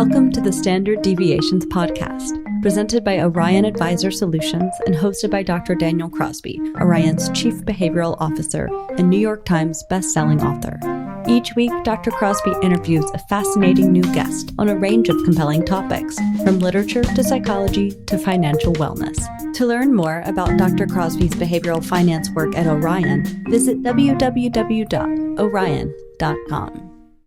Welcome to the Standard Deviations podcast, presented by Orion Advisor Solutions and hosted by Dr. Daniel Crosby, Orion's Chief Behavioral Officer and New York Times best-selling author. Each week, Dr. Crosby interviews a fascinating new guest on a range of compelling topics, from literature to psychology to financial wellness. To learn more about Dr. Crosby's behavioral finance work at Orion, visit www.orion.com.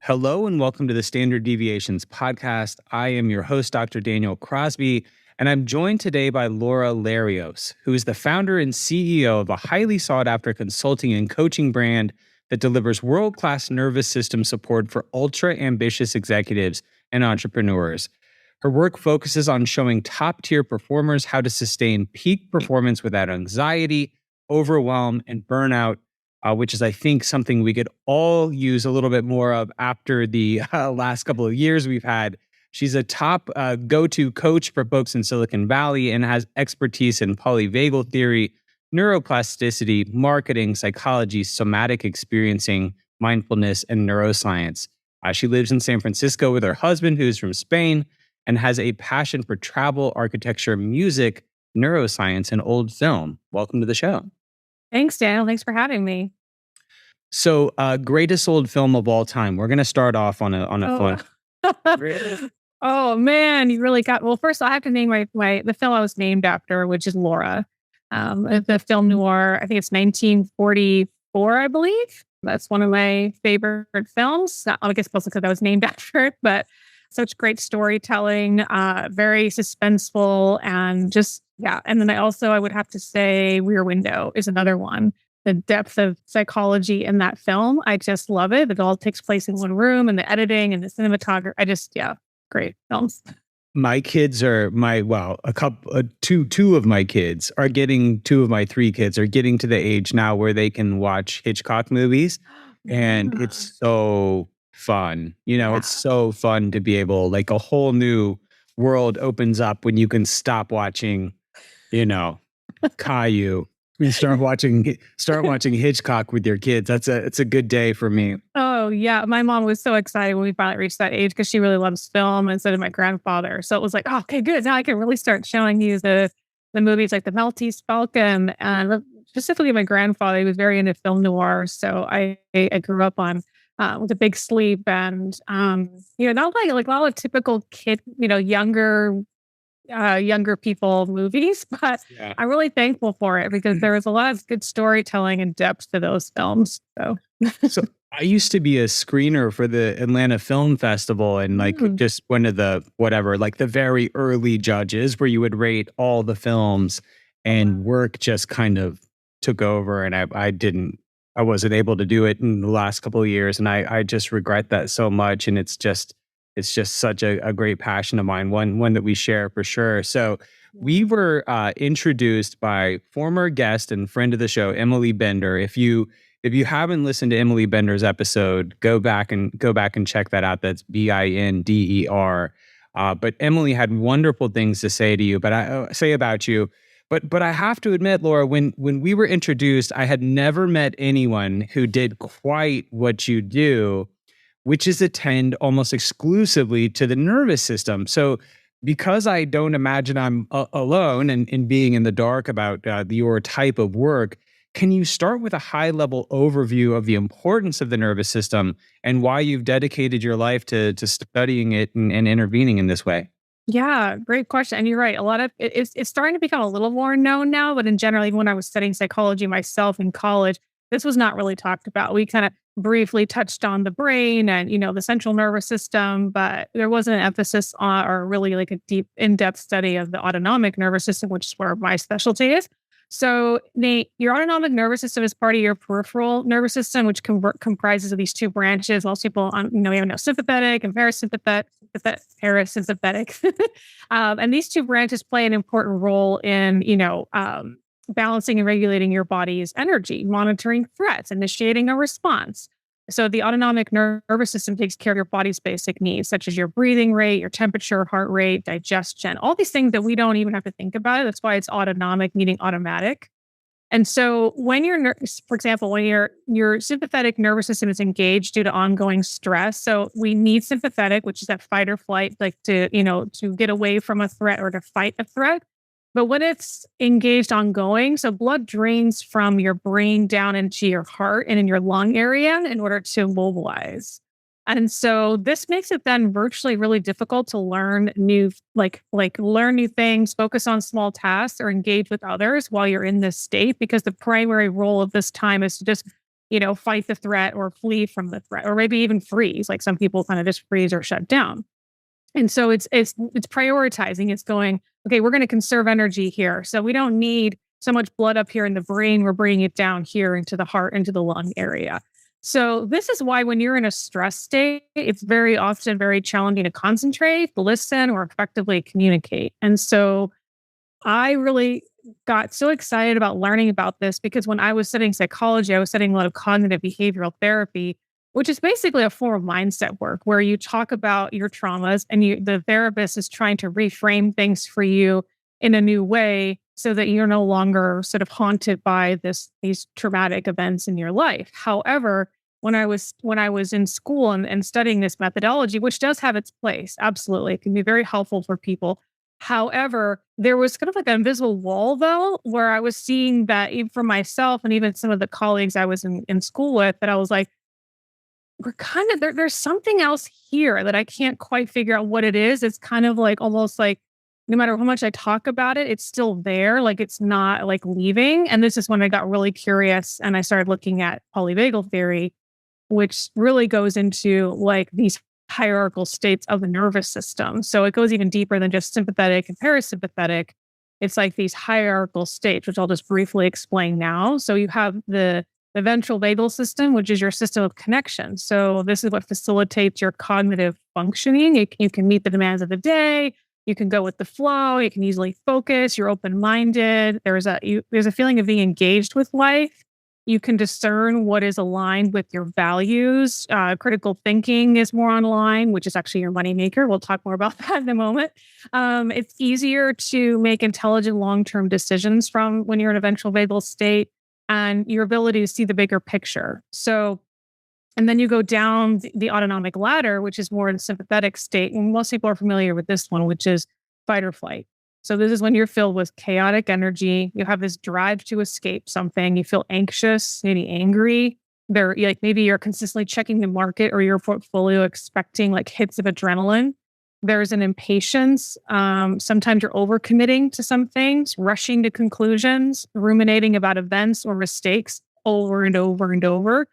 Hello and welcome to the Standard Deviations podcast. I am your host, Dr. Daniel Crosby, and I'm joined today by Laura Larios, who is the founder and CEO of a highly sought-after consulting and coaching brand that delivers world-class nervous system support for ultra-ambitious executives and entrepreneurs. Her work focuses on showing top-tier performers how to sustain peak performance without anxiety, overwhelm, and burnout, which is, I think, something we could all use a little bit more of after the last couple of years we've had. She's a top go-to coach for folks in Silicon Valley and has expertise in polyvagal theory, neuroplasticity, marketing, psychology, somatic experiencing, mindfulness, and neuroscience. She lives in San Francisco with her husband, who's from Spain, and has a passion for travel, architecture, music, neuroscience, and old film. Welcome to the show. Thanks, Daniel. Thanks for having me. So, greatest old film of all time. We're going to start off on a fun. Oh man, you really got. Well, first I have to name the film I was named after, which is Laura. The film noir. I think it's 1944, I believe. That's one of my favorite films. Not, I guess, mostly because I was named after it, but such great storytelling, very suspenseful, and just yeah. And then I would have to say Rear Window is another one. The depth of psychology in that film, I just love it. It all takes place in one room, and the editing and the cinematography. Great films. My kids are two of my three kids are getting to the age now where they can watch Hitchcock movies, and it's so fun. It's so fun to be able, like, a whole new world opens up when you can stop watching, Caillou. You start watching Hitchcock with your kids. It's a good day for me. Oh yeah, my mom was so excited when we finally reached that age because she really loves film, and so did my grandfather. So it was like, oh, okay, good. Now I can really start showing you the movies like The Maltese Falcon, and specifically my grandfather. He was very into film noir, so I grew up on with A Big Sleep, and not like a lot of typical kid, younger people movies, but yeah. I'm really thankful for it because there was a lot of good storytelling and depth to those films. So I used to be a screener for the Atlanta Film Festival, and just one of the the very early judges where you would rate all the films, and work just kind of took over, and I wasn't able to do it in the last couple of years, and I just regret that so much. And it's just such a great passion of mine, one that we share for sure. So we were introduced by former guest and friend of the show, Emily Bender. If you haven't listened to Emily Bender's episode, go back and check that out. That's Binder. But Emily had wonderful things to say to you, about you. But I have to admit, Laura, when we were introduced, I had never met anyone who did quite what you do, which is attend almost exclusively to the nervous system. So because I don't imagine I'm alone in being in the dark about your type of work, can you start with a high-level overview of the importance of the nervous system and why you've dedicated your life to studying it and intervening in this way? Yeah, great question. And you're right. A lot of it's starting to become a little more known now, but in general, even when I was studying psychology myself in college, this was not really talked about. We kind of briefly touched on the brain and, the central nervous system, but there wasn't an emphasis on, or really like a deep, in-depth study of the autonomic nervous system, which is where my specialty is. So, Nate, your autonomic nervous system is part of your peripheral nervous system, which comprises of these two branches. Most people, we know sympathetic and parasympathetic. And these two branches play an important role in, balancing and regulating your body's energy, monitoring threats, initiating a response. So the autonomic nervous system takes care of your body's basic needs, such as your breathing rate, your temperature, heart rate, digestion, all these things that we don't even have to think about. That's why it's autonomic, meaning automatic. And so when for example, when your sympathetic nervous system is engaged due to ongoing stress, so we need sympathetic, which is that fight or flight, like to get away from a threat or to fight a threat. But when it's engaged ongoing, so blood drains from your brain down into your heart and in your lung area in order to mobilize. And so this makes it then virtually really difficult to learn new, learn new things, focus on small tasks, or engage with others while you're in this state, because the primary role of this time is to just, fight the threat or flee from the threat, or maybe even freeze. Like some people kind of just freeze or shut down. And so it's prioritizing. It's going, okay, we're going to conserve energy here. So we don't need so much blood up here in the brain. We're bringing it down here into the heart, into the lung area. So this is why when you're in a stress state, it's very often very challenging to concentrate, listen, or effectively communicate. And so I really got so excited about learning about this because when I was studying psychology, I was studying a lot of cognitive behavioral therapy, which is basically a form of mindset work where you talk about your traumas and the therapist is trying to reframe things for you in a new way so that you're no longer sort of haunted by these traumatic events in your life. However, when I was in school and studying this methodology, which does have its place, absolutely, it can be very helpful for people. However, there was kind of like an invisible wall, though, where I was seeing that even for myself and even some of the colleagues I was in school with, that I was like, we're kind of there's something else here that I can't quite figure out what it is. It's kind of like almost like no matter how much I talk about it, it's still there. Like it's not like leaving. And this is when I got really curious and I started looking at polyvagal theory, which really goes into like these hierarchical states of the nervous system. So it goes even deeper than just sympathetic and parasympathetic. It's like these hierarchical states, which I'll just briefly explain now. So you have the ventral vagal system, which is your system of connection. So this is what facilitates your cognitive functioning. You can meet the demands of the day. You can go with the flow. You can easily focus. You're open-minded. There's a feeling of being engaged with life. You can discern what is aligned with your values. Critical thinking is more online, which is actually your moneymaker. We'll talk more about that in a moment. It's easier to make intelligent long-term decisions from when you're in a ventral vagal state, and your ability to see the bigger picture. So, and then you go down the autonomic ladder, which is more in a sympathetic state. And most people are familiar with this one, which is fight or flight. So this is when you're filled with chaotic energy. You have this drive to escape something. You feel anxious, maybe angry. Maybe you're consistently checking the market or your portfolio, expecting like hits of adrenaline. There's an impatience. Sometimes you're overcommitting to some things, rushing to conclusions, ruminating about events or mistakes over and over and over.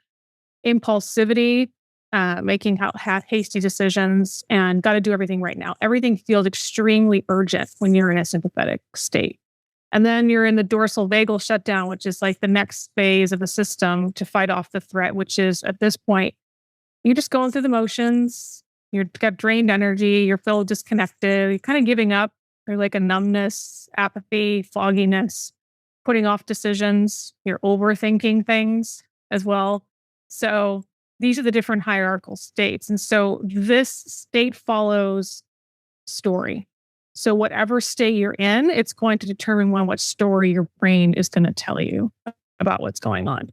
Impulsivity, making hasty decisions, and got to do everything right now. Everything feels extremely urgent when you're in a sympathetic state. And then you're in the dorsal vagal shutdown, which is like the next phase of the system to fight off the threat, which is at this point, you're just going through the motions. You've got drained energy. You're feeling disconnected. You're kind of giving up. There's like a numbness, apathy, fogginess, putting off decisions. You're overthinking things as well. So these are the different hierarchical states. And so this state follows story. So whatever state you're in, it's going to determine what story your brain is going to tell you about what's going on.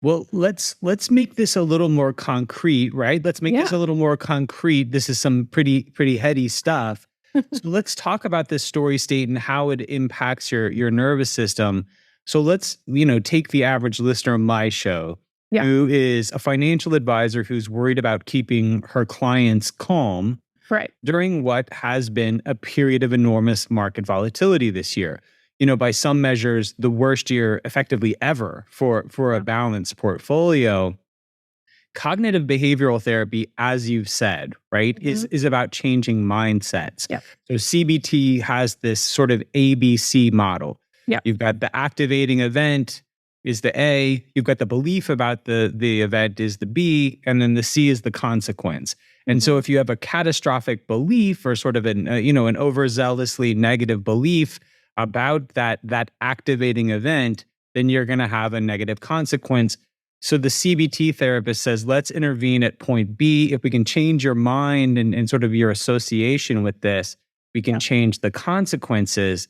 Well, let's make this a little more concrete, right? Let's make this a little more concrete. This is some pretty heady stuff. So let's talk about this story state and how it impacts your nervous system. So let's, take the average listener of my show, who is a financial advisor who's worried about keeping her clients calm during what has been a period of enormous market volatility this year. By some measures, the worst year effectively ever for a balanced portfolio. Cognitive behavioral therapy, as you've said, right, is about changing mindsets. Yeah. So CBT has this sort of ABC model. Yeah. You've got the activating event is the A, you've got the belief about the event is the B, and then the C is the consequence. And so if you have a catastrophic belief or sort of an overzealously negative belief about that activating event, then you're going to have a negative consequence. So the CBT therapist says, let's intervene at point B. If we can change your mind and sort of your association with this, we can change the consequences.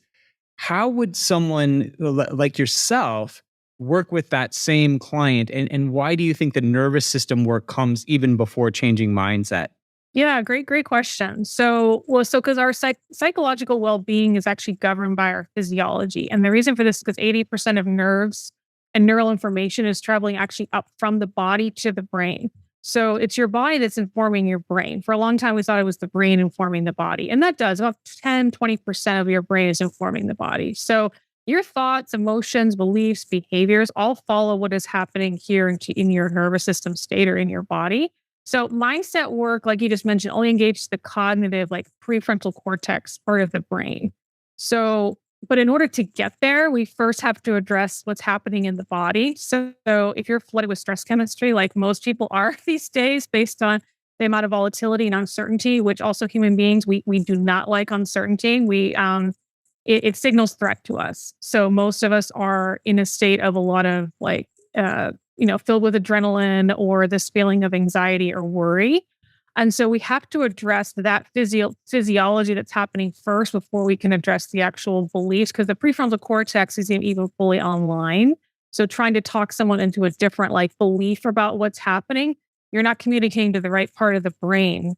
how would someone like yourself work with that same client? And why do you think the nervous system work comes even before changing mindset? Yeah, great question. So because our psychological well-being is actually governed by our physiology. And the reason for this is because 80% of nerves and neural information is traveling actually up from the body to the brain. So it's your body that's informing your brain. For a long time, we thought it was the brain informing the body. And that does about 10-20% of your brain is informing the body. So your thoughts, emotions, beliefs, behaviors all follow what is happening here in your nervous system state or in your body. So mindset work, like you just mentioned, only engages the cognitive, like prefrontal cortex part of the brain. So, but in order to get there, we first have to address what's happening in the body. So if you're flooded with stress chemistry, like most people are these days, based on the amount of volatility and uncertainty, which also human beings, we do not like uncertainty. It signals threat to us. So most of us are in a state of a lot of filled with adrenaline or this feeling of anxiety or worry. And so we have to address that physiology that's happening first before we can address the actual beliefs, because the prefrontal cortex isn't even fully online. So trying to talk someone into a different like belief about what's happening, you're not communicating to the right part of the brain,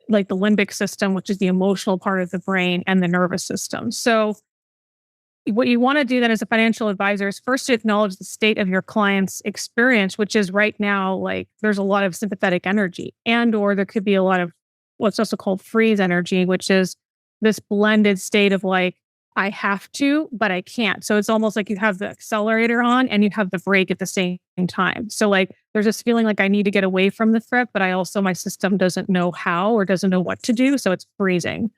like the limbic system, which is the emotional part of the brain, and the nervous system. So what you want to do then as a financial advisor is first to acknowledge the state of your client's experience, which is right now, like there's a lot of sympathetic energy, and or there could be a lot of what's also called freeze energy, which is this blended state of like, I have to, but I can't. So it's almost like you have the accelerator on and you have the brake at the same time. So like there's this feeling like I need to get away from the threat, but my system doesn't know how or doesn't know what to do. So it's freezing.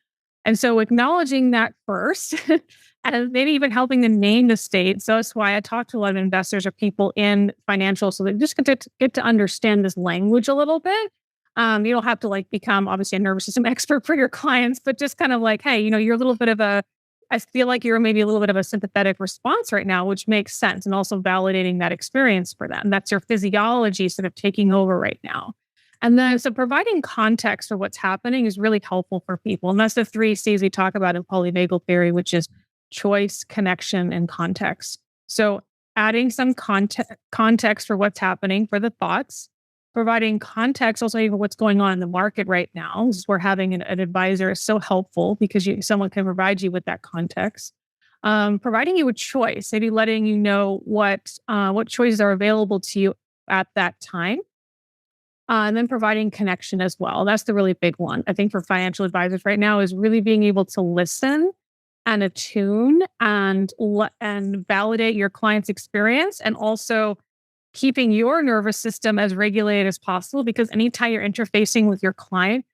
And so acknowledging that first, and maybe even helping them name the state. So that's why I talk to a lot of investors or people in financial, so they just get to understand this language a little bit. You don't have to like become obviously a nervous system expert for your clients, but just kind of like, hey, you're a little bit of I feel like you're maybe a little bit of a sympathetic response right now, which makes sense. And also validating that experience for them. That's your physiology sort of taking over right now. And then, so providing context for what's happening is really helpful for people. And that's the 3 C's we talk about in Polyvagal Theory, which is choice, connection, and context. So adding some context for what's happening for the thoughts, providing context also even what's going on in the market right now. This is where having an advisor is so helpful because someone can provide you with that context. Providing you a choice, maybe letting you know what choices are available to you at that time. And then providing connection as well. That's the really big one. I think for financial advisors right now is really being able to listen and attune and validate your client's experience, and also keeping your nervous system as regulated as possible, because anytime you're interfacing with your client,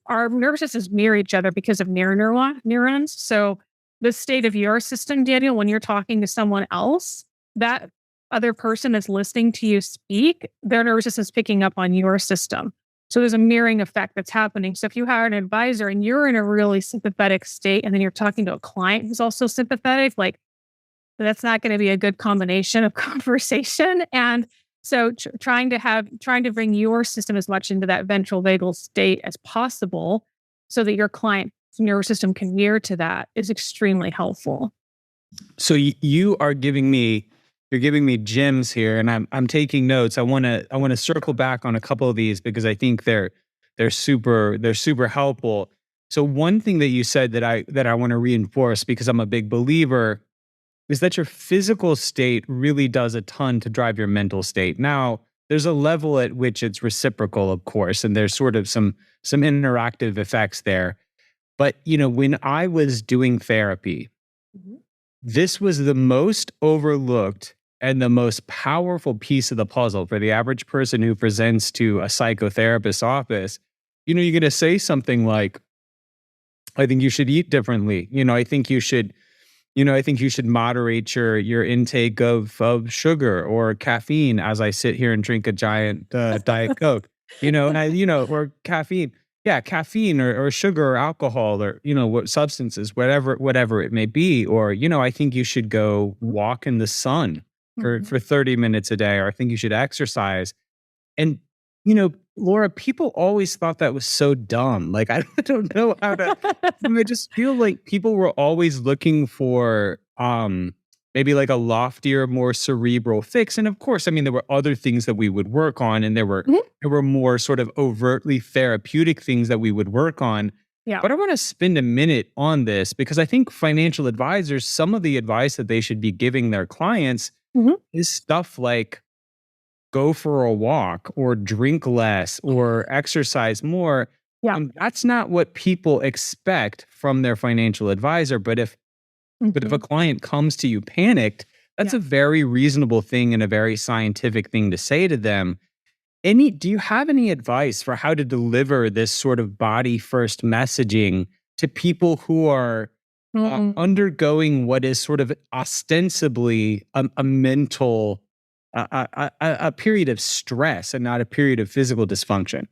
our nervous systems mirror each other because of neurons. So the state of your system, Daniel, when you're talking to someone else, that other person that's listening to you speak, their nervous system is picking up on your system. So there's a mirroring effect that's happening. So if you hire an advisor and you're in a really sympathetic state, and then you're talking to a client who's also sympathetic, like that's not going to be a good combination of conversation. And so trying to bring your system as much into that ventral vagal state as possible so that your client's nervous system can mirror to that is extremely helpful. So you're giving me gems here, and I'm taking notes. I want to circle back on a couple of these because I think they're super helpful. So one thing that you said that I want to reinforce, because I'm a big believer, is that your physical state really does a ton to drive your mental state. Now, there's a level at which it's reciprocal, of course, and there's sort of some interactive effects there. But when I was doing therapy, this was the most overlooked and the most powerful piece of the puzzle for the average person who presents to a psychotherapist's office. You're going to say something like, I think you should eat differently. I think you should moderate your intake of sugar or caffeine as I sit here and drink a giant Diet Coke, or caffeine. Yeah, caffeine or sugar or alcohol or, what substances, whatever it may be. Or, I think you should go walk in the sun for 30 minutes a day, or I think you should exercise. And Laura, people always thought that was so dumb. Like, I don't know how to, I just feel like people were always looking for, maybe like a loftier, more cerebral fix. And of course, I mean, there were other things that we would work on, and there were more sort of overtly therapeutic things that we would work on. Yeah. But I want to spend a minute on this because I think financial advisors, some of the advice that they should be giving their clients is stuff like go for a walk or drink less or exercise more. Yeah. That's not what people expect from their financial advisor. But if a client comes to you panicked, that's a very reasonable thing and a very scientific thing to say to them. Do you have any advice for how to deliver this sort of body first messaging to people who are undergoing what is sort of ostensibly a mental, a period of stress and not a period of physical dysfunction?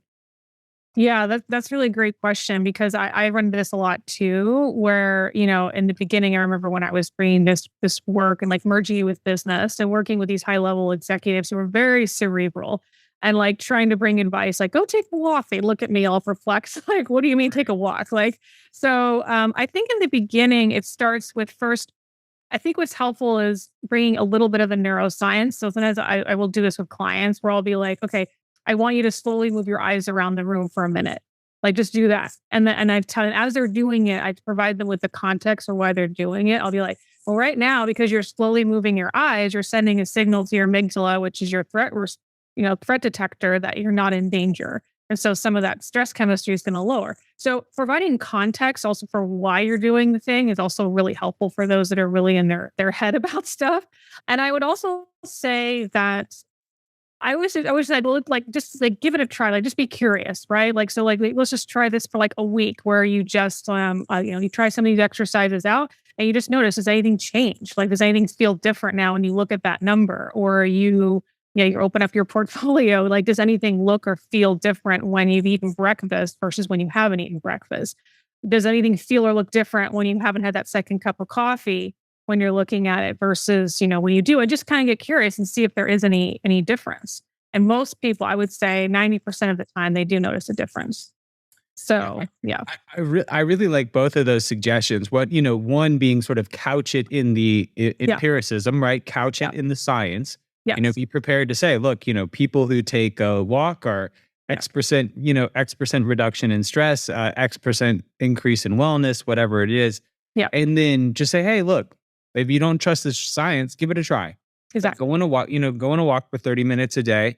Yeah, that's really a great question because I run into this a lot too, where, in the beginning, I remember when I was bringing this work and like merging it with business and working with these high level executives who were very cerebral and like trying to bring advice, like, go take a walk. They look at me all perplexed, like, what do you mean take a walk? Like, so I think in the beginning, it starts with first, I think what's helpful is bringing a little bit of the neuroscience. So sometimes I will do this with clients where I'll be like, okay, I want you to slowly move your eyes around the room for a minute. Like, just do that. And I tell them as they're doing it, I provide them with the context or why they're doing it. I'll be like, well, right now, because you're slowly moving your eyes, you're sending a signal to your amygdala, which is your threat detector, that you're not in danger. And so some of that stress chemistry is going to lower. So providing context also for why you're doing the thing is also really helpful for those that are really in their head about stuff. And I would also say that I always said, well, like, just like give it a try, like just be curious, right? Like, so like, let's just try this for like a week where you just, you try some of these exercises out and you just notice, does anything change? Like, does anything feel different now when you look at that number, or you open up your portfolio, like, does anything look or feel different when you've eaten breakfast versus when you haven't eaten breakfast? Does anything feel or look different when you haven't had that second cup of coffee when you're looking at it versus, when you do? And just kind of get curious and see if there is any difference. And most people, I would say 90% of the time, they do notice a difference. So, yeah. I really like both of those suggestions. One being sort of couch it in the empiricism, right? Couch it in the science. Yes. Be prepared to say, look, people who take a walk are X%, X% reduction in stress, X% increase in wellness, whatever it is. Yeah. And then just say, hey, look, if you don't trust the science, give it a try. Exactly. Go on a walk for 30 minutes a day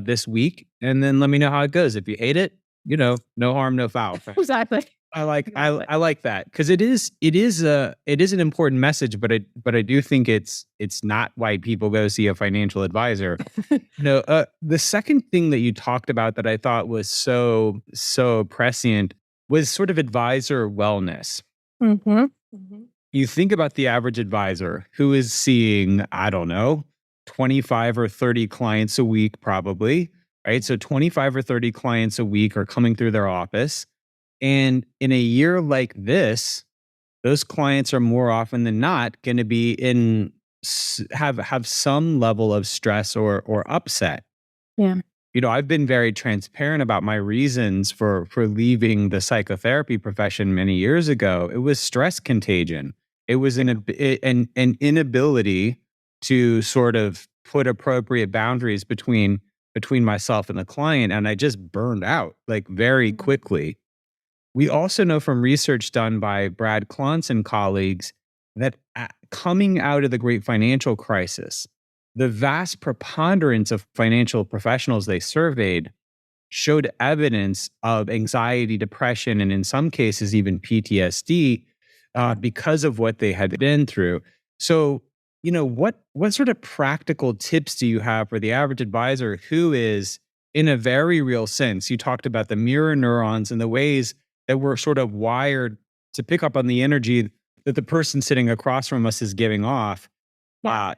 this week, and then let me know how it goes. If you hate it, no harm, no foul. Exactly. I like that because it is an important message, but I do think it's not why people go see a financial advisor. The second thing that you talked about that I thought was so prescient was sort of advisor wellness. You think about the average advisor who is seeing, I don't know, 25 or 30 clients a week, probably, right? So 25 or 30 clients a week are coming through their office. And in a year like this, those clients are more often than not going to be have some level of stress or upset. Yeah. I've been very transparent about my reasons for leaving the psychotherapy profession many years ago. It was stress contagion. It was an inability to sort of put appropriate boundaries between myself and the client. And I just burned out like very quickly. We also know from research done by Brad Klontz and colleagues that coming out of the great financial crisis, the vast preponderance of financial professionals they surveyed showed evidence of anxiety, depression, and in some cases even PTSD because of what they had been through. So, what sort of practical tips do you have for the average advisor who is, in a very real sense, you talked about the mirror neurons and the ways that we're sort of wired to pick up on the energy that the person sitting across from us is giving off.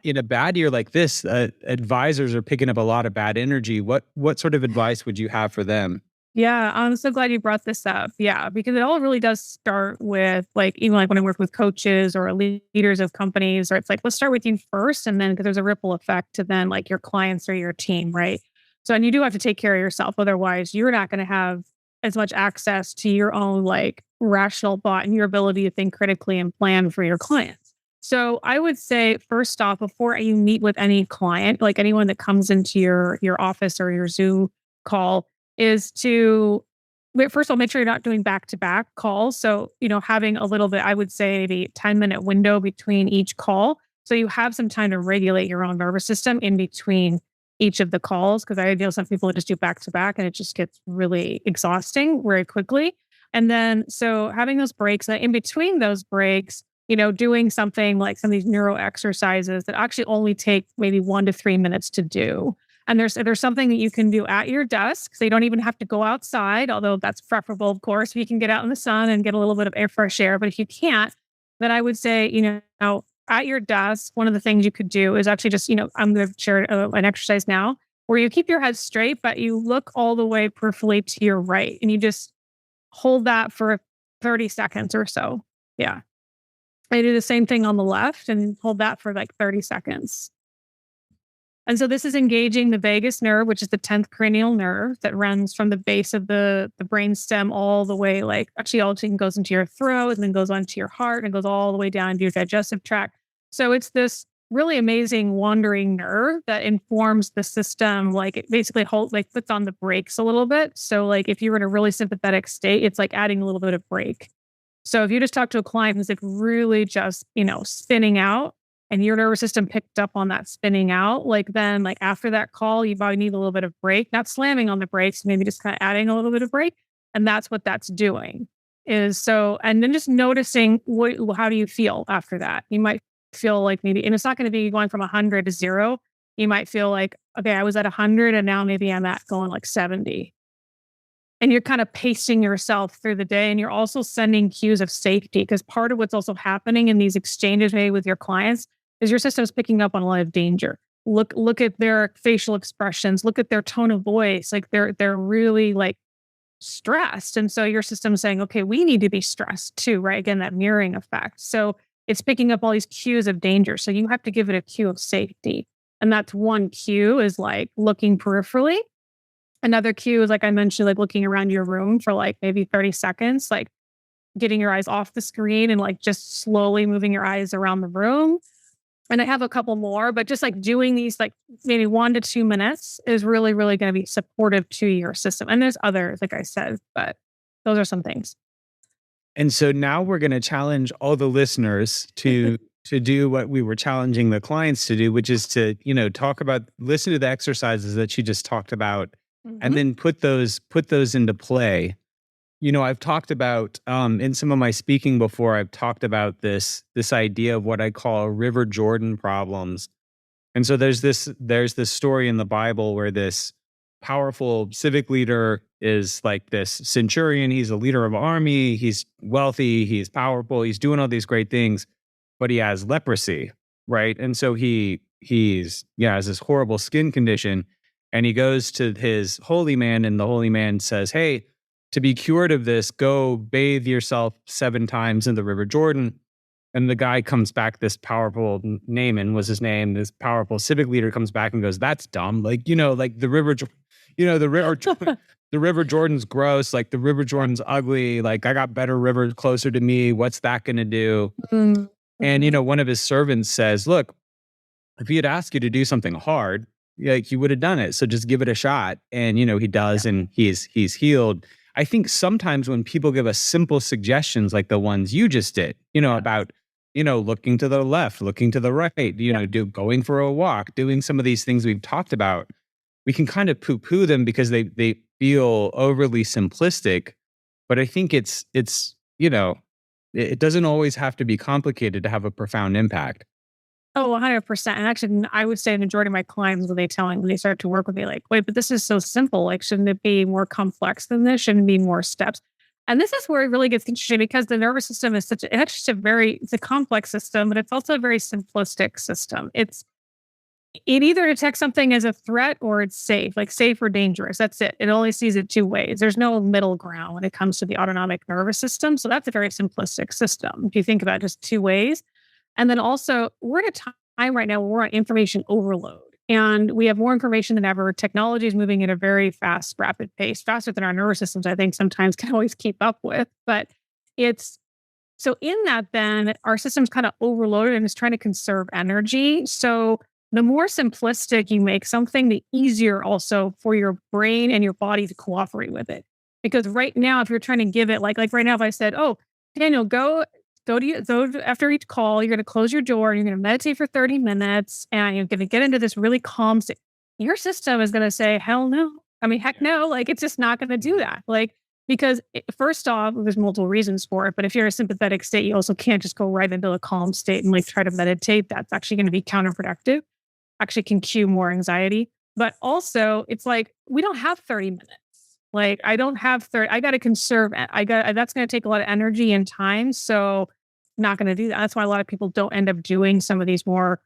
In a bad year like this, advisors are picking up a lot of bad energy. What sort of advice would you have for them? Yeah, I'm so glad you brought this up. Yeah, because it all really does start with even when I work with coaches or leaders of companies, or it's like, let's start with you first. And then because there's a ripple effect to then like your clients or your team, right? So, and you do have to take care of yourself. Otherwise, you're not going to have as much access to your own like rational thought and your ability to think critically and plan for your clients. So I would say, first off, before you meet with any client, like anyone that comes into your office or your Zoom call, is to first of all, make sure you're not doing back-to-back calls. So, having a little bit, I would say maybe 10-minute window between each call. So you have some time to regulate your own nervous system in between each of the calls. Because I know some people just do back-to-back and it just gets really exhausting very quickly. And then, so having those breaks, in between those breaks, doing something like some of these neuro exercises that actually only take maybe 1 to 3 minutes to do. And there's something that you can do at your desk. So you don't even have to go outside, although that's preferable, of course, if you can get out in the sun and get a little bit of fresh air. But if you can't, then I would say, at your desk, one of the things you could do is actually just, I'm going to share an exercise now where you keep your head straight, but you look all the way peripherally to your right. And you just hold that for 30 seconds or so. Yeah. I do the same thing on the left and hold that for like 30 seconds. And so this is engaging the vagus nerve, which is the 10th cranial nerve that runs from the base of the brain stem all the way, like actually all goes into your throat and then goes onto your heart and goes all the way down to your digestive tract. So it's this really amazing wandering nerve that informs the system. Like it basically puts on the brakes a little bit. So like if you were in a really sympathetic state, it's like adding a little bit of brake. So if you just talk to a client who's like really just, spinning out, and your nervous system picked up on that spinning out, then after that call, you probably need a little bit of brake, not slamming on the brakes, maybe just kind of adding a little bit of brake. And that's what that's doing and then just noticing how do you feel after that? You might feel like maybe, and it's not going to be going from 100 to 0. You might feel like, okay, I was at 100 and now maybe I'm at going like 70. And you're kind of pacing yourself through the day. And you're also sending cues of safety, because part of what's also happening in these exchanges maybe with your clients is your system is picking up on a lot of danger. Look at their facial expressions, look at their tone of voice. Like they're really like stressed. And so your system's saying, okay, we need to be stressed too, right? Again, that mirroring effect. So it's picking up all these cues of danger. So you have to give it a cue of safety. And that's one cue is like looking peripherally. Another cue is, like I mentioned, like looking around your room for like maybe 30 seconds, like getting your eyes off the screen and like just slowly moving your eyes around the room. And I have a couple more, but just like doing these like maybe 1 to 2 minutes is really, really going to be supportive to your system. And there's others, like I said, but those are some things. And so now we're going to challenge all the listeners to do what we were challenging the clients to do, which is to, listen to the exercises that she just talked about, and then put those into play. I've talked about in some of my speaking before, I've talked about this idea of what I call River Jordan problems. And so there's this story in the Bible where this powerful civic leader is like this centurion. He's a leader of an army. He's wealthy. He's powerful. He's doing all these great things, but he has leprosy, right? And so he has this horrible skin condition, and he goes to his holy man, and the holy man says, "Hey, to be cured of this, go bathe yourself 7 times in the River Jordan." And the guy comes back, this powerful, Naaman was his name, this powerful civic leader comes back and goes, "That's dumb. Like, like the river, the River Jordan's gross. Like the River Jordan's ugly. Like I got better rivers closer to me. What's that going to do?" Mm-hmm. And, one of his servants says, "Look, if he had asked you to do something hard, like you would have done it. So just give it a shot." And, he does, and he's healed. I think sometimes when people give us simple suggestions like the ones you just did, about, looking to the left, looking to the right, going for a walk, doing some of these things we've talked about, we can kind of poo-poo them because they feel overly simplistic. But I think it doesn't always have to be complicated to have a profound impact. Oh, 100%. And actually, I would say the majority of my clients, when they start to work with me, like, wait, but this is so simple. Like, shouldn't it be more complex than this? Shouldn't it be more steps? And this is where it really gets interesting, because the nervous system is it's a complex system, but it's also a very simplistic system. It either detects something as a threat or it's safe, like safe or dangerous. That's it. It only sees it 2 ways. There's no middle ground when it comes to the autonomic nervous system. So that's a very simplistic system. If you think about just 2 ways. And then also, we're at a time right now where we're on information overload. And we have more information than ever. Technology is moving at a very fast, rapid pace, faster than our nervous systems, I think, sometimes can always keep up with. But it's so in that, then our system's kind of overloaded and is trying to conserve energy. So the more simplistic you make something, the easier also for your brain and your body to cooperate with it. Because right now, if you're trying to give it like right now, if I said, "Oh, Daniel, go after each call, you're going to close your door, you're going to meditate for 30 minutes, and you're going to get into this really calm state," your system is going to say, "Hell no." I mean, heck no. Like, it's just not going to do that. Like, because first off, there's multiple reasons for it. But if you're in a sympathetic state, you also can't just go right into a calm state and like try to meditate. That's actually going to be counterproductive. Actually can cue more anxiety. But also, it's like, we don't have 30 minutes. Like, I don't have 30. I got to conserve. That's going to take a lot of energy and time. So not going to do that. That's why a lot of people don't end up doing some of these more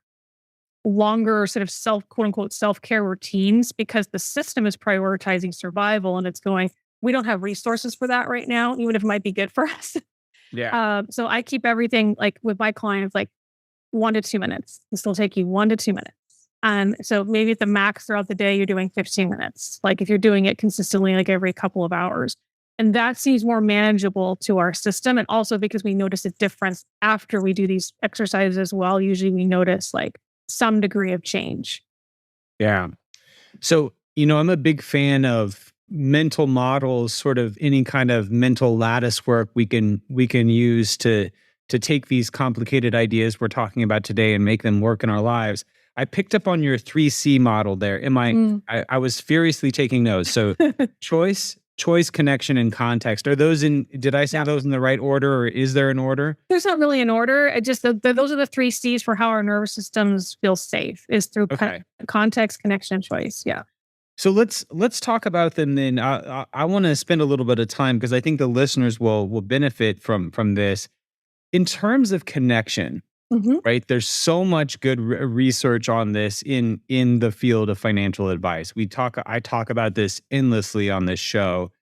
longer sort of quote unquote self-care routines, because the system is prioritizing survival and it's going, we don't have resources for that right now, even if it might be good for us. Yeah. So I keep everything like with my clients, like 1 to 2 minutes. This will take you 1 to 2 minutes. And so maybe at the max throughout the day, you're doing 15 minutes. Like if you're doing it consistently, like every couple of hours. And that seems more manageable to our system. And also because we notice a difference after we do these exercises as well. Usually we notice like some degree of change. Yeah. So, I'm a big fan of mental models, sort of any kind of mental lattice work we can use to take these complicated ideas we're talking about today and make them work in our lives. I picked up on your 3C model there. I was furiously taking notes. So choice, connection, and context. Are those did I say those in the right order, or is there an order? There's not really an order. It just, those are the 3 C's for how our nervous systems feel safe, is through context, connection, and choice. Yeah. So let's talk about them then. I want to spend a little bit of time because I think the listeners will benefit from this. In terms of connection, right? There's so much good research on this in the field of financial advice. I talk about this endlessly on this show.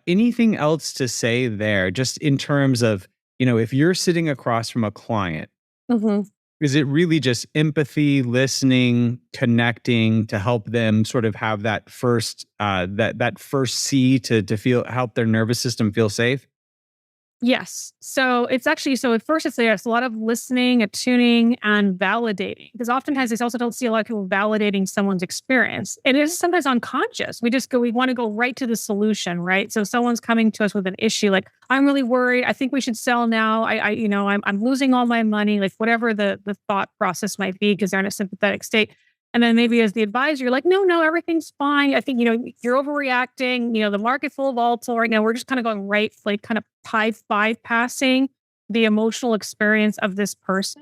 Anything else to say there, just in terms of, if you're sitting across from a client, is it really just empathy, listening, connecting to help them sort of have that first that first C to help their nervous system feel safe? Yes. So it's actually, at first it's there's a lot of listening, attuning, and validating. Because oftentimes I also don't see a lot of people validating someone's experience. It is sometimes unconscious. We want to go right to the solution, right? So someone's coming to us with an issue like, "I'm really worried. I think we should sell now. I'm losing all my money," like whatever the thought process might be, because they're in a sympathetic state. And then maybe as the advisor, you're like, no, everything's fine. I think, you're overreacting. The market's full of volatile right now. We're just kind of going right, like kind of bypassing the emotional experience of this person.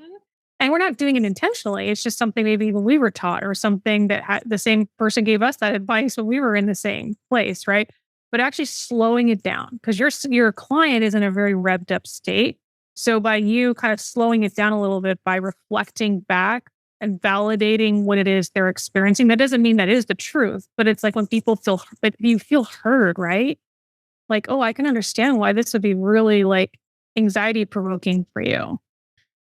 And we're not doing it intentionally. It's just something maybe when we were taught, or something that the same person gave us that advice when we were in the same place, right? But actually slowing it down, because your client is in a very revved up state. So by you kind of slowing it down a little bit by reflecting back and validating what it is they're experiencing. That doesn't mean that is the truth, but it's like when you feel heard, right? Like, oh, I can understand why this would be really like anxiety provoking for you.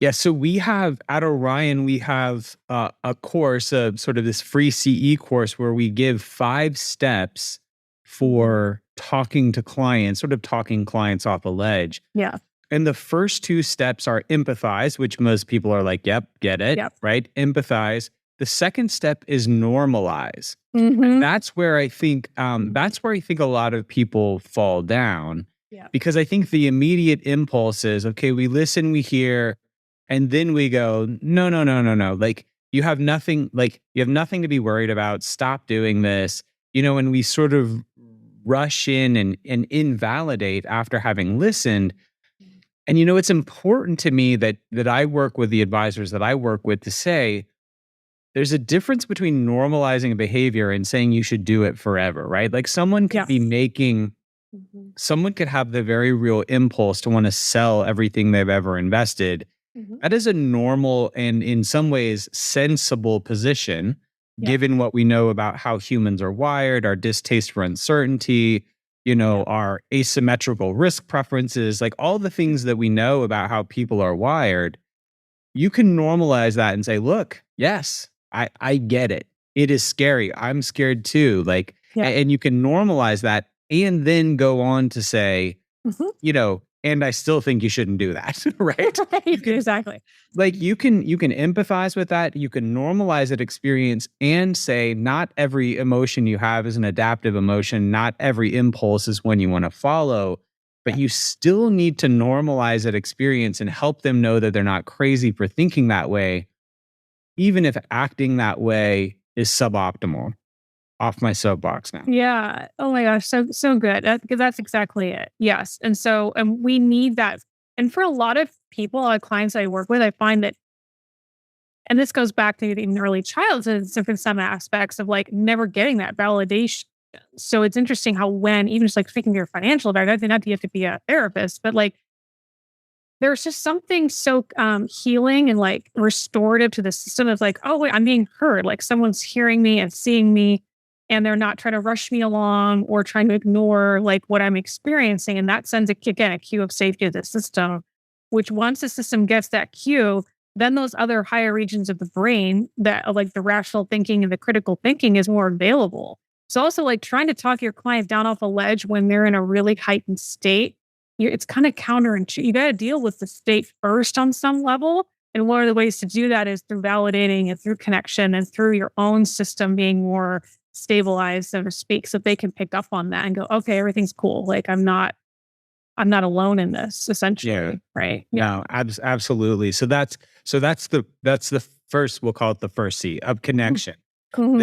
Yeah. So we have at Orion, we have a course, sort of this free CE course where we give 5 steps for talking to clients, sort of talking clients off a ledge. Yeah. And the first 2 steps are empathize, which most people are like, yep, get it, right? Empathize. The second step is normalize. And that's where I think a lot of people fall down. Yeah. Because I think the immediate impulse is, okay, we listen, we hear, and then we go, no. Like you have nothing to be worried about. Stop doing this. And we sort of rush in and invalidate after having listened. And it's important to me that I work with the advisors that I work with to say there's a difference between normalizing a behavior and saying you should do it forever, right? Like someone could someone could have the very real impulse to want to sell everything they've ever invested. That is a normal and in some ways sensible position, given what we know about how humans are wired, our distaste for uncertainty, our asymmetrical risk preferences, like all the things that we know about how people are wired. You can normalize that and say, look, yes, I get it. it is scary. I'm scared too. Like, and you can normalize that and then go on to say, and I still think you shouldn't do that, right? Exactly. Like you can empathize with that. You can normalize that experience and say, not every emotion you have is an adaptive emotion. Not every impulse is one you want to follow, but you still need to normalize that experience and help them know that they're not crazy for thinking that way, even if acting that way is suboptimal. Off my soapbox now. Yeah. Oh my gosh. So good. Because that's exactly it. Yes. And we need that. And for a lot of people, clients I work with, I find that, and this goes back to even early childhood, so for some aspects of like never getting that validation. So it's interesting how when, even just like speaking to your financial advisor, not that you have to be a therapist, but like there's just something so healing and like restorative to the system of like, oh wait, I'm being heard. Like someone's hearing me and seeing me, and they're not trying to rush me along or trying to ignore like what I'm experiencing. And that sends again a cue of safety to the system, which once the system gets that cue, then those other higher regions of the brain that like the rational thinking and the critical thinking is more available. So also like trying to talk your client down off a ledge when they're in a really heightened state, it's kind of counterintuitive. You got to deal with the state first on some level. And one of the ways to do that is through validating and through connection and through your own system being more stabilized, so to speak, so they can pick up on that and go, okay, everything's cool. Like I'm not alone in this, essentially. Right. Yeah. No, absolutely. So that's the first, we'll call it the first C of connection. Mm-hmm.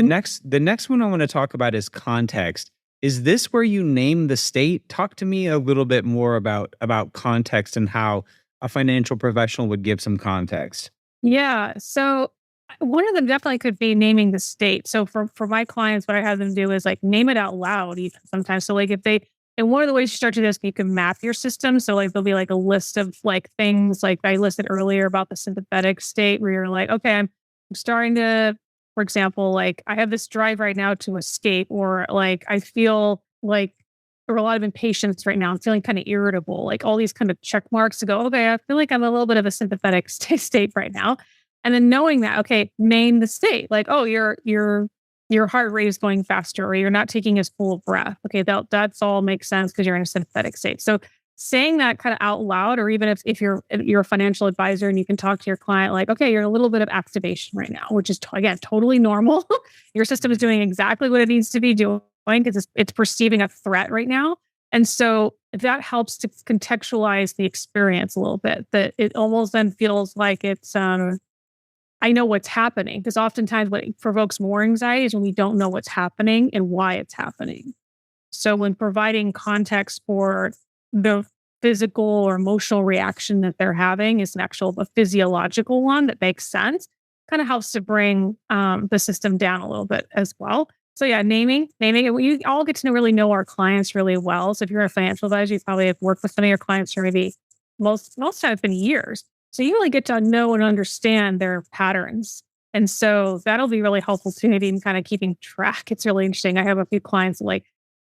The next one I want to talk about is context. Is this where you name the state? Talk to me a little bit more about context and how a financial professional would give some context. Yeah. So one of them definitely could be naming the state. So for my clients, what I have them do is like name it out loud even sometimes. So like and one of the ways you start to do this, you can map your system. So like there'll be like a list of like things like I listed earlier about the sympathetic state where you're like, okay, I'm starting to, for example, like I have this drive right now to escape, or like I feel like or a lot of impatience right now. I'm feeling kind of irritable, like all these kind of check marks to go, okay, I feel like I'm a little bit of a sympathetic state right now. And then knowing that, okay, name the state, like, oh, your heart rate is going faster, or you're not taking as full breath. Okay, that's all makes sense because you're in a sympathetic state. So saying that kind of out loud, or even if you're a financial advisor and you can talk to your client, like, okay, you're in a little bit of activation right now, which is again totally normal. Your system is doing exactly what it needs to be doing because it's perceiving a threat right now. And so that helps to contextualize the experience a little bit. That it almost then feels like it's I know what's happening, because oftentimes what provokes more anxiety is when we don't know what's happening and why it's happening. So when providing context for the physical or emotional reaction that they're having is a physiological one that makes sense, kind of helps to bring the system down a little bit as well. So yeah, naming it. You all get to really know our clients really well. So if you're a financial advisor, you probably have worked with some of your clients for maybe most times it's been years. So you really get to know and understand their patterns. And so that'll be really helpful to maybe kind of keeping track. It's really interesting. I have a few clients like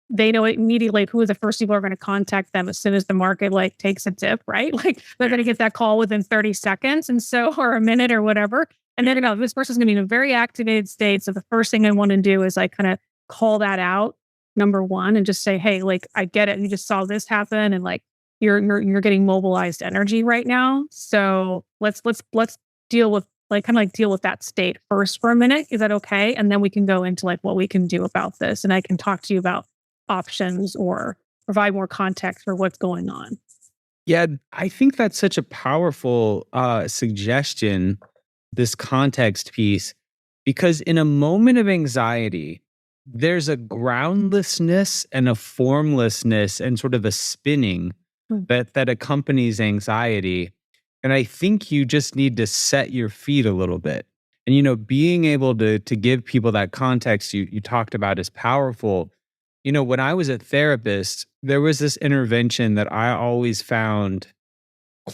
they know immediately who the first people are going to contact them as soon as the market like takes a dip, right? Like they're going to get that call within 30 seconds and so, or a minute or whatever. And they're going to, this person's going to be in a very activated state. So the first thing I want to do is like kind of call that out, number one, and just say, hey, like, I get it. You just saw this happen. And like, you're getting mobilized energy right now. So let's deal with deal with that state first for a minute. Is that okay? And then we can go into like what we can do about this. And I can talk to you about options or provide more context for what's going on. Yeah, I think that's such a powerful suggestion, this context piece, because in a moment of anxiety, there's a groundlessness and a formlessness and sort of a spinning that accompanies anxiety. And I think you just need to set your feet a little bit. And, being able to give people that context you talked about is powerful. When I was a therapist, there was this intervention that I always found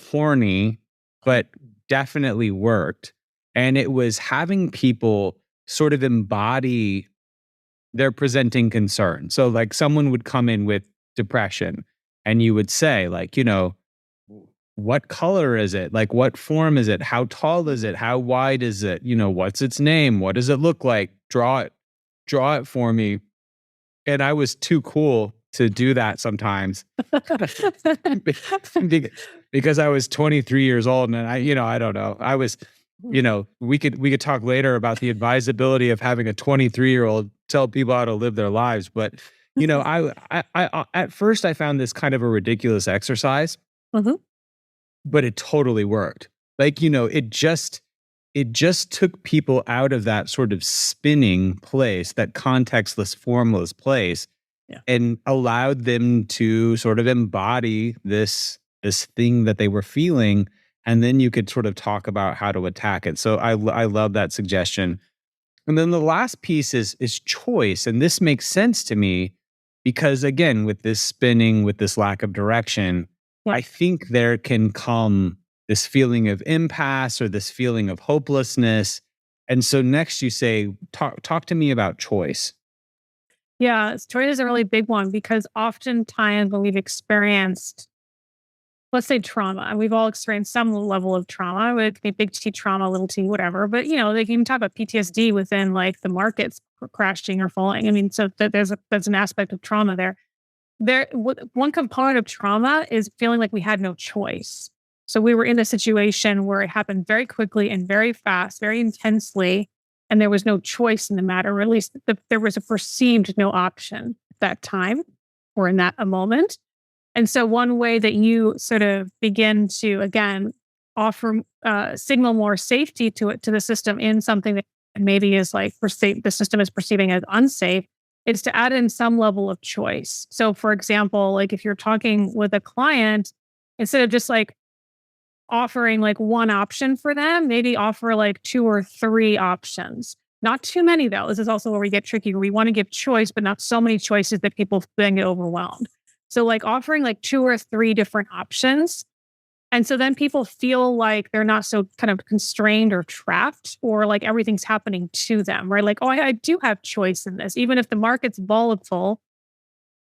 corny, but definitely worked. And it was having people sort of embody their presenting concern. So like someone would come in with depression and you would say like, what color is it? Like what form is it? How tall is it? How wide is it? What's its name? What does it look like? draw it for me. And I was too cool to do that sometimes because I was 23 years old and I don't know. I was, we could talk later about the advisability of having a 23-year-old tell people how to live their lives. But, I at first I found this kind of a ridiculous exercise, but it totally worked. Like, it just took people out of that sort of spinning place, that contextless, formless place, and allowed them to sort of embody this thing that they were feeling. And then you could sort of talk about how to attack it. So I love that suggestion. And then the last piece is choice. And this makes sense to me because, again, with this spinning, with this lack of direction, I think there can come this feeling of impasse or this feeling of hopelessness. And so next you say, talk to me about choice. Yeah, choice is a really big one because oftentimes when we've experienced, let's say, trauma, and we've all experienced some level of trauma, it could be big T trauma, little t, whatever. But, they can even talk about PTSD within like the markets crashing or falling. I mean, so there's an aspect of trauma there. One component of trauma is feeling like we had no choice. So we were in a situation where it happened very quickly and very fast, very intensely, and there was no choice in the matter, or at least there was a perceived no option at that time or in that a moment. And so one way that you sort of begin to, again, offer, signal more safety to the system in something that maybe is like the system is perceiving as unsafe, is to add in some level of choice. So for example, like if you're talking with a client, instead of just like offering like one option for them, maybe offer like 2 or 3 options. Not too many though. This is also where we get tricky. We want to give choice, but not so many choices that people then get overwhelmed. So like offering like 2 or 3 different options. And so then people feel like they're not so kind of constrained or trapped, or like everything's happening to them, right? Like, oh, I do have choice in this. Even if the market's volatile,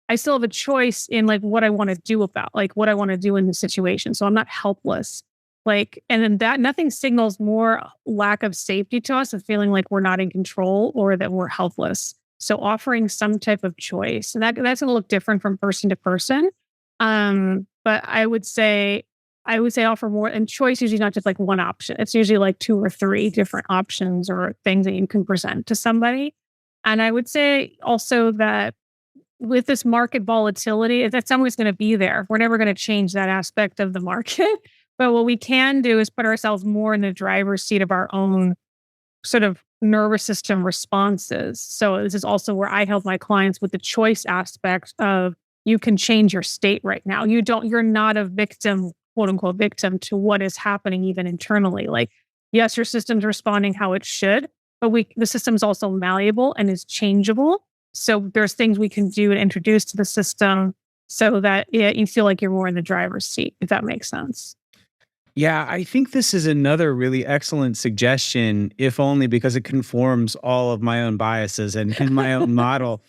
I still have a choice in like what I want to do about, like what I want to do in the situation. So I'm not helpless. Like, and then that nothing signals more lack of safety to us of feeling like we're not in control or that we're helpless. So offering some type of choice, and that's going to look different from person to person. But I would say offer more, and choice usually not just like one option. It's usually like 2 or 3 different options or things that you can present to somebody. And I would say also that with this market volatility, that's always going to be there. We're never going to change that aspect of the market. But what we can do is put ourselves more in the driver's seat of our own sort of nervous system responses. So this is also where I help my clients with the choice aspect of you can change your state right now. You're not a victim, quote unquote, victim to what is happening even internally. Like, yes, your system's responding how it should, but the system's also malleable and is changeable. So there's things we can do and introduce to the system so that you feel like you're more in the driver's seat, if that makes sense. Yeah, I think this is another really excellent suggestion, if only because it conforms all of my own biases and my own model.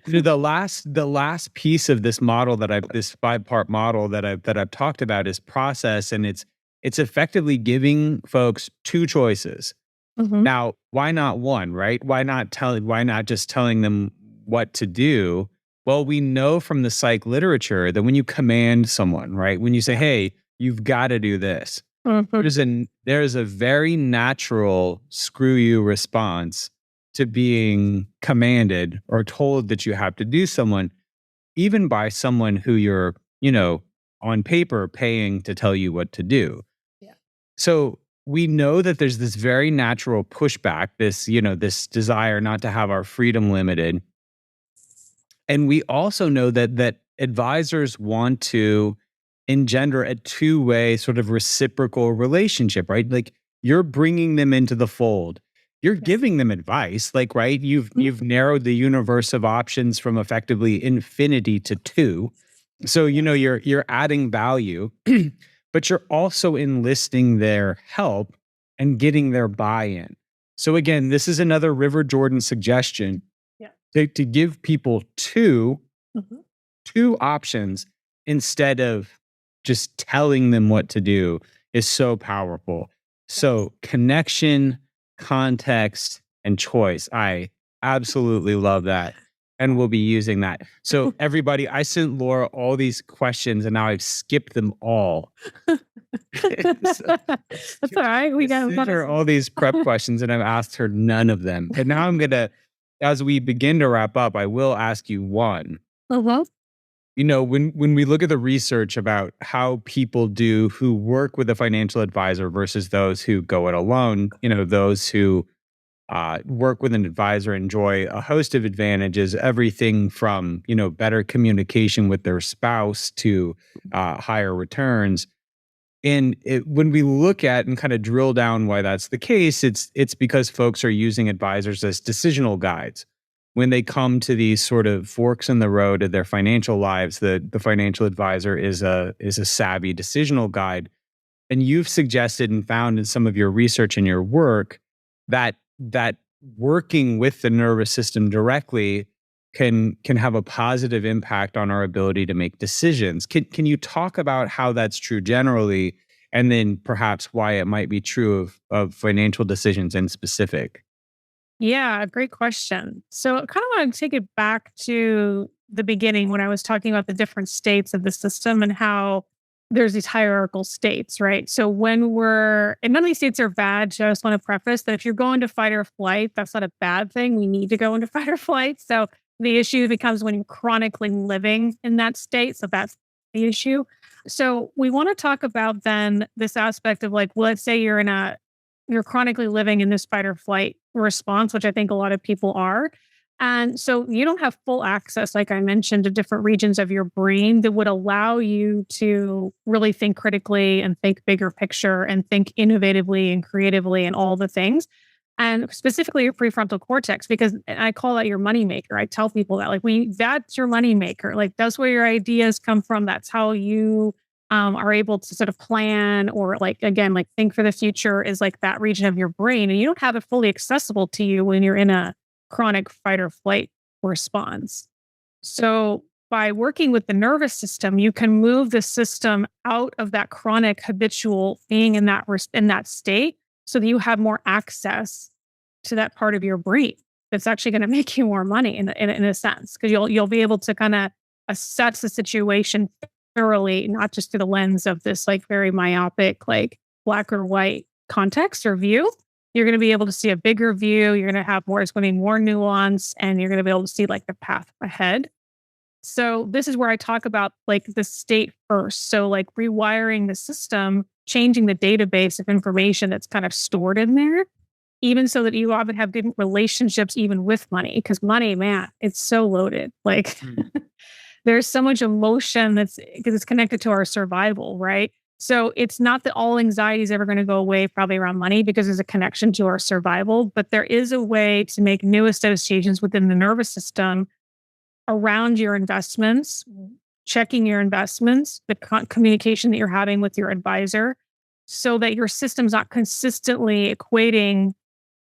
The last piece of this model this 5-part model that I've talked about is process, and it's effectively giving folks 2 choices. Now, why not one, right? Why not just telling them what to do? Well, we know from the psych literature that when you command someone, right? When you say, hey, you've got to do this. There's a very natural screw you response to being commanded or told that you have to do someone, even by someone who you're, on paper paying to tell you what to do. Yeah. So we know that there's this very natural pushback, this desire not to have our freedom limited. And we also know that advisors want to engender a 2-way sort of reciprocal relationship, right? Like, you're bringing them into the fold. You're giving them advice, like, right? You've narrowed the universe of options from effectively infinity to 2. So, you're adding value, but you're also enlisting their help and getting their buy-in. So again, this is another River Jordan suggestion to give people 2 options instead of just telling them what to do is so powerful. So connection, context, and choice. I absolutely love that. And we'll be using that. So everybody, I sent Laura all these questions and now I've skipped them all. That's all right. We got sent her all these prep questions and I've asked her none of them. But now I'm going to, as we begin to wrap up, I will ask you one. When we look at the research about how people do who work with a financial advisor versus those who go it alone, those who work with an advisor enjoy a host of advantages, everything from, better communication with their spouse to higher returns. And when we look at and kind of drill down why that's the case, it's because folks are using advisors as decisional guides. When they come to these sort of forks in the road of their financial lives, the financial advisor is a savvy decisional guide. And you've suggested and found in some of your research and your work that working with the nervous system directly can have a positive impact on our ability to make decisions. Can you talk about how that's true generally, and then perhaps why it might be true of financial decisions in specific? Yeah, great question. So I kind of want to take it back to the beginning when I was talking about the different states of the system and how there's these hierarchical states, right? So and none of these states are bad. So I just want to preface that if you're going to fight or flight, that's not a bad thing. We need to go into fight or flight. So the issue becomes when you're chronically living in that state. So that's the issue. So we want to talk about then this aspect of let's say you're chronically living in this fight or flight response, which I think a lot of people are. And so you don't have full access, like I mentioned, to different regions of your brain that would allow you to really think critically and think bigger picture and think innovatively and creatively and all the things. And specifically your prefrontal cortex, because I call that your moneymaker. I tell people that that's your moneymaker. That's where your ideas come from. That's how you are able to sort of plan or think for the future, is that region of your brain. And you don't have it fully accessible to you when you're in a chronic fight or flight response. So by working with the nervous system, you can move the system out of that chronic habitual being in that state so that you have more access to that part of your brain that's actually going to make you more money in a sense, because you'll be able to kind of assess the situation thoroughly, not just through the lens of this very myopic, black or white context or view. You're going to be able to see a bigger view. You're going to have it's going to be more nuance, and you're going to be able to see the path ahead. So this is where I talk about the state first. So rewiring the system, changing the database of information that's kind of stored in there, even so that you often have good relationships even with money, because money, man, it's so loaded. There's so much emotion because it's connected to our survival, right? So it's not that all anxiety is ever going to go away probably around money, because there's a connection to our survival, but there is a way to make new associations within the nervous system around your investments, checking your investments, the communication that you're having with your advisor, so that your system's not consistently equating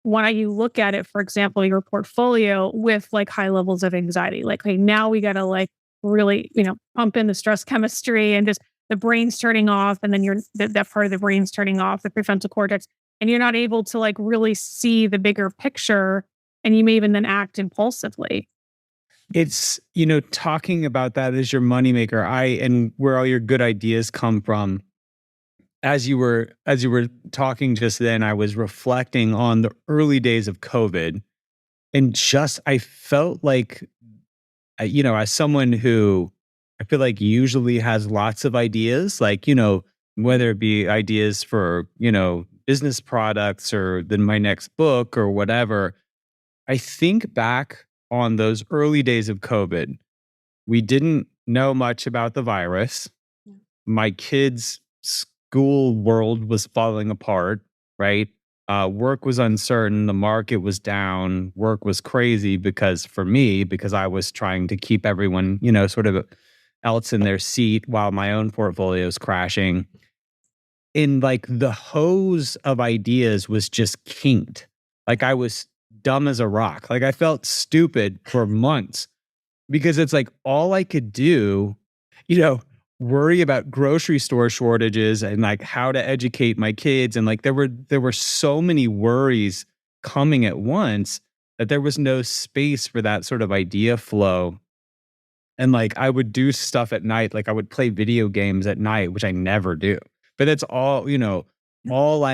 when you look at it, for example, your portfolio with high levels of anxiety. Hey, now we got to really, pump in the stress chemistry, and just the brain's turning off, and then that part of the brain's turning off, the prefrontal cortex, and you're not able to really see the bigger picture, and you may even then act impulsively. It's, talking about that as your moneymaker, and where all your good ideas come from. As you were talking just then, I was reflecting on the early days of COVID, and I felt as someone who I feel usually has lots of ideas, whether it be ideas for, business products or then my next book or whatever. I think back on those early days of COVID. We didn't know much about the virus. Yeah. My kids' school world was falling apart, right? Work was uncertain. The market was down. Work was crazy because I was trying to keep everyone, sort of else in their seat while my own portfolio is crashing. In the hose of ideas was just kinked. I was dumb as a rock. I felt stupid for months because it's all I could do, worry about grocery store shortages and how to educate my kids. And there were so many worries coming at once that there was no space for that sort of idea flow. And like I would do stuff at night, like I would play video games at night, which I never do. But that's all, all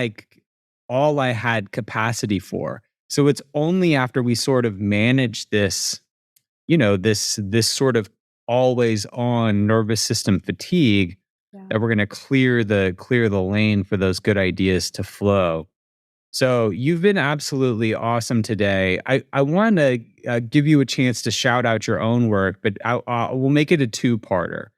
all I had capacity for. So it's only after we sort of manage this, this sort of always on nervous system fatigue that we're going to clear the lane for those good ideas to flow. So you've been absolutely awesome today. I want to give you a chance to shout out your own work, but we'll make it a two-parter.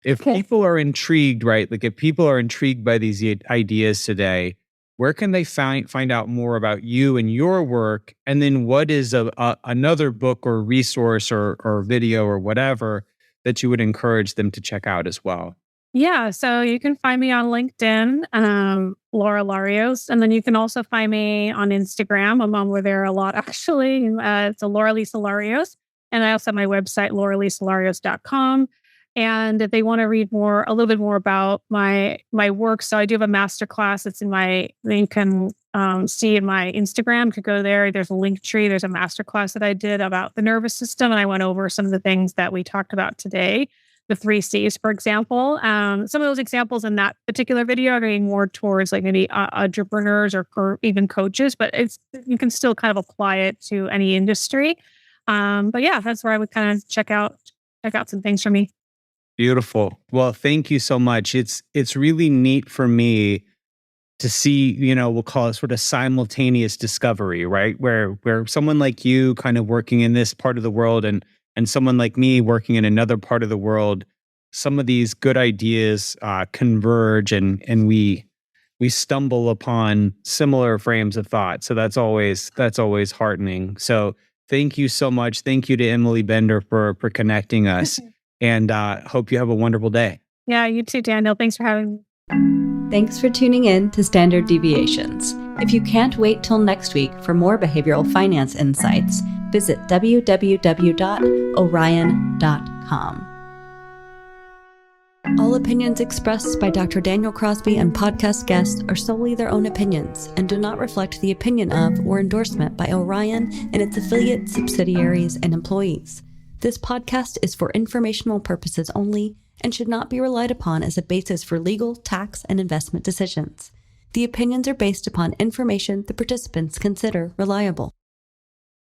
If people are intrigued, right? Like if people are intrigued by these ideas today, where can they find out more about you and your work? And then what is another book or resource or video or whatever that you would encourage them to check out as well? Yeah, so you can find me on LinkedIn, Laura Larios, and then you can also find me on Instagram. I'm on there a lot, actually. It's a Laura Lisa Larios, and I also have my website, lauralisalarios.com. And if they want to read a little bit more about my work, so I do have a masterclass. It's you can see in my Instagram. You could go there. There's a link tree. There's a masterclass that I did about the nervous system, and I went over some of the things that we talked about today. The 3 C's, for example. Some of those examples in that particular video are going more towards like maybe entrepreneurs or even coaches, but you can still kind of apply it to any industry. But yeah, that's where I would kind of check out some things for me. Beautiful. Well, thank you so much. It's really neat for me to see, we'll call it sort of simultaneous discovery, right? Where someone like you kind of working in this part of the world and someone like me working in another part of the world, some of these good ideas converge and we stumble upon similar frames of thought. So that's always heartening. So thank you so much. Thank you to Emily Bender for connecting us, and hope you have a wonderful day. Yeah, you too, Daniel. Thanks for having me. Thanks for tuning in to Standard Deviations. If you can't wait till next week for more behavioral finance insights, visit www.orion.com. All opinions expressed by Dr. Daniel Crosby and podcast guests are solely their own opinions and do not reflect the opinion of or endorsement by Orion and its affiliates, subsidiaries, and employees. This podcast is for informational purposes only and should not be relied upon as a basis for legal, tax, and investment decisions. The opinions are based upon information the participants consider reliable.